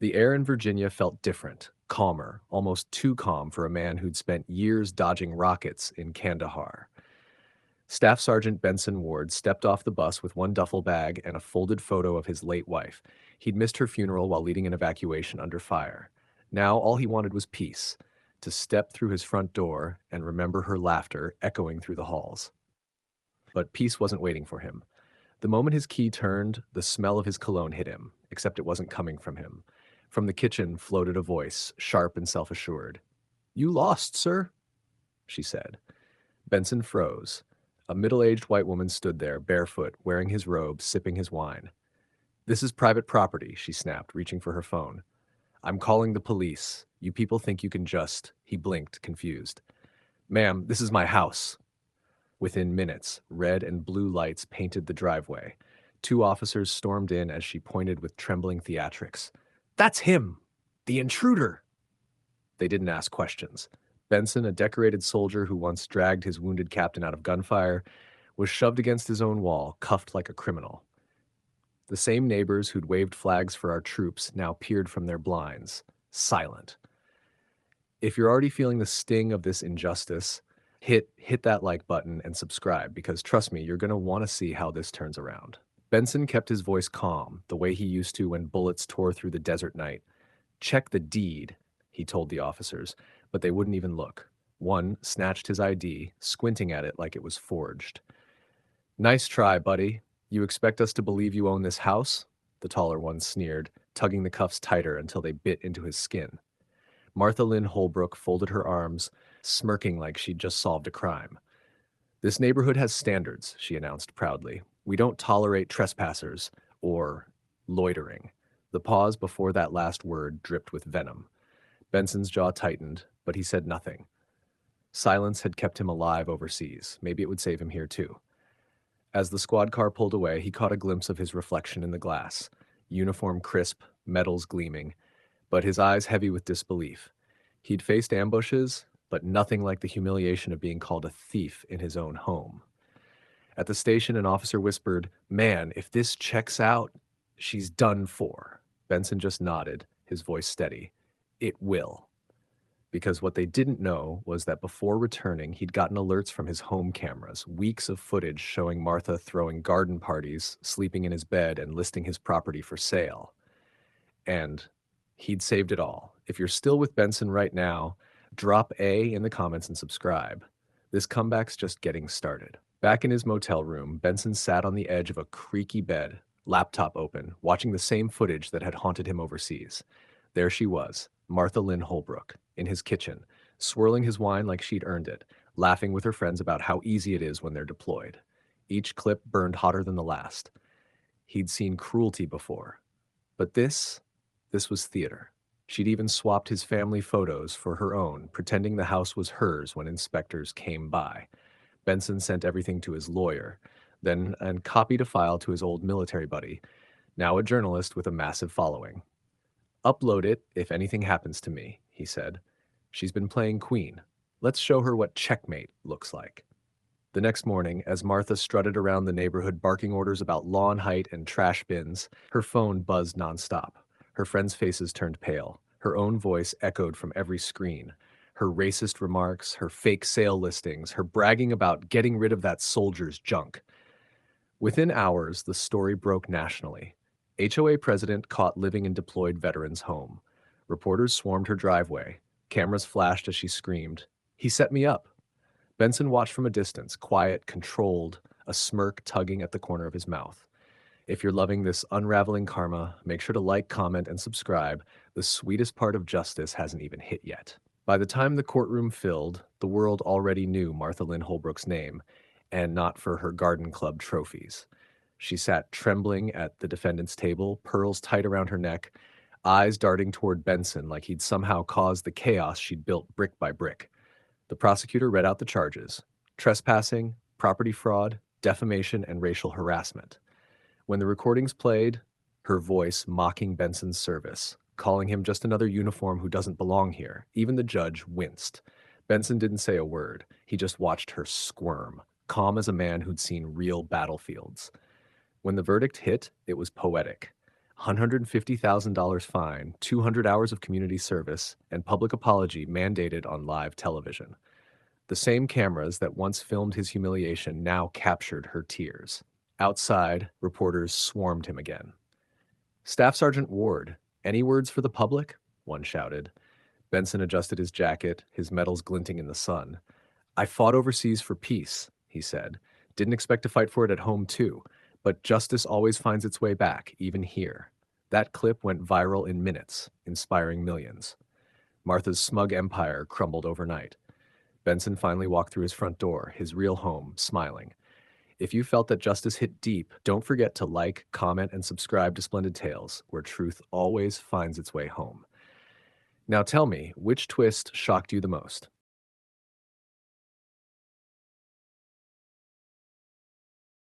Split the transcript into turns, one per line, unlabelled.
The air in Virginia felt different, calmer, almost too calm for a man who'd spent years dodging rockets in Kandahar. Staff Sergeant Benson Ward stepped off the bus with one duffel bag and a folded photo of his late wife. He'd missed her funeral while leading an evacuation under fire. Now all he wanted was peace, to step through his front door and remember her laughter echoing through the halls. But peace wasn't waiting for him. The moment his key turned, the smell of his cologne hit him, except it wasn't coming from him. From the kitchen floated a voice, sharp and self-assured. "You lost, sir," she said. Benson froze. A middle-aged white woman stood there, barefoot, wearing his robe, sipping his wine. "This is private property," she snapped, reaching for her phone. "I'm calling the police. You people think you can just—" He blinked, confused. "Ma'am, this is my house." Within minutes, red and blue lights painted the driveway. Two officers stormed in as she pointed with trembling theatrics. "That's him! The intruder!" They didn't ask questions. Benson, a decorated soldier who once dragged his wounded captain out of gunfire, was shoved against his own wall, cuffed like a criminal. The same neighbors who'd waved flags for our troops now peered from their blinds, silent. If you're already feeling the sting of this injustice, hit that like button and subscribe, because trust me, you're going to want to see how this turns around. Benson kept his voice calm, the way he used to when bullets tore through the desert night. "Check the deed," he told the officers, but they wouldn't even look. One snatched his ID, squinting at it like it was forged. "Nice try, buddy. You expect us to believe you own this house?" The taller one sneered, tugging the cuffs tighter until they bit into his skin. Martha Lynn Holbrook folded her arms, smirking like she'd just solved a crime. "This neighborhood has standards," she announced proudly. "We don't tolerate trespassers or loitering." The pause before that last word dripped with venom. Benson's jaw tightened, but he said nothing. Silence had kept him alive overseas. Maybe it would save him here too. As the squad car pulled away, he caught a glimpse of his reflection in the glass. Uniform crisp, medals gleaming, but his eyes heavy with disbelief. He'd faced ambushes, but nothing like the humiliation of being called a thief in his own home. At the station, an officer whispered, "Man, if this checks out, she's done for." Benson just nodded, his voice steady. "It will." Because what they didn't know was that before returning, he'd gotten alerts from his home cameras, weeks of footage showing Martha throwing garden parties, sleeping in his bed, and listing his property for sale. And he'd saved it all. If you're still with Benson right now, drop A in the comments and subscribe. This comeback's just getting started. Back in his motel room, Benson sat on the edge of a creaky bed, laptop open, watching the same footage that had haunted him overseas. There she was, Martha Lynn Holbrook, in his kitchen, swirling his wine like she'd earned it, laughing with her friends about how easy it is when they're deployed. Each clip burned hotter than the last. He'd seen cruelty before. But this was theater. She'd even swapped his family photos for her own, pretending the house was hers when inspectors came by. Benson sent everything to his lawyer, then and copied a file to his old military buddy, now a journalist with a massive following. "Upload it if anything happens to me," he said. "She's been playing queen. Let's show her what checkmate looks like." The next morning, as Martha strutted around the neighborhood barking orders about lawn height and trash bins, her phone buzzed nonstop. Her friends' faces turned pale. Her own voice echoed from every screen. Her racist remarks, her fake sale listings, her bragging about getting rid of that soldier's junk. Within hours, the story broke nationally. HOA president caught living in deployed veteran's home. Reporters swarmed her driveway. Cameras flashed as she screamed, "He set me up." Benson watched from a distance, quiet, controlled, a smirk tugging at the corner of his mouth. If you're loving this unraveling karma, make sure to like, comment, and subscribe. The sweetest part of justice hasn't even hit yet. By the time the courtroom filled, the world already knew Martha Lynn Holbrook's name, and not for her garden club trophies. She sat trembling at the defendant's table, pearls tight around her neck, eyes darting toward Benson like he'd somehow caused the chaos she'd built brick by brick. The prosecutor read out the charges: trespassing, property fraud, defamation, and racial harassment. When the recordings played, her voice mocking Benson's service, calling him just another uniform who doesn't belong here, even the judge winced. Benson didn't say a word. He just watched her squirm, calm as a man who'd seen real battlefields. When the verdict hit, it was poetic. $150,000 fine, 200 hours of community service, and public apology mandated on live television. The same cameras that once filmed his humiliation now captured her tears. Outside, reporters swarmed him again. Staff Sergeant Ward, any words for the public? One shouted. Benson adjusted his jacket, his medals glinting in the sun. I fought overseas for peace, he said. Didn't expect to fight for it at home, too. But justice always finds its way back, even here. That clip went viral in minutes, inspiring millions. Martha's smug empire crumbled overnight. Benson finally walked through his front door, his real home, smiling. If you felt that justice hit deep, don't forget to like, comment, and subscribe to Splendid Tales, where truth always finds its way home. Now tell me, which twist shocked you the most?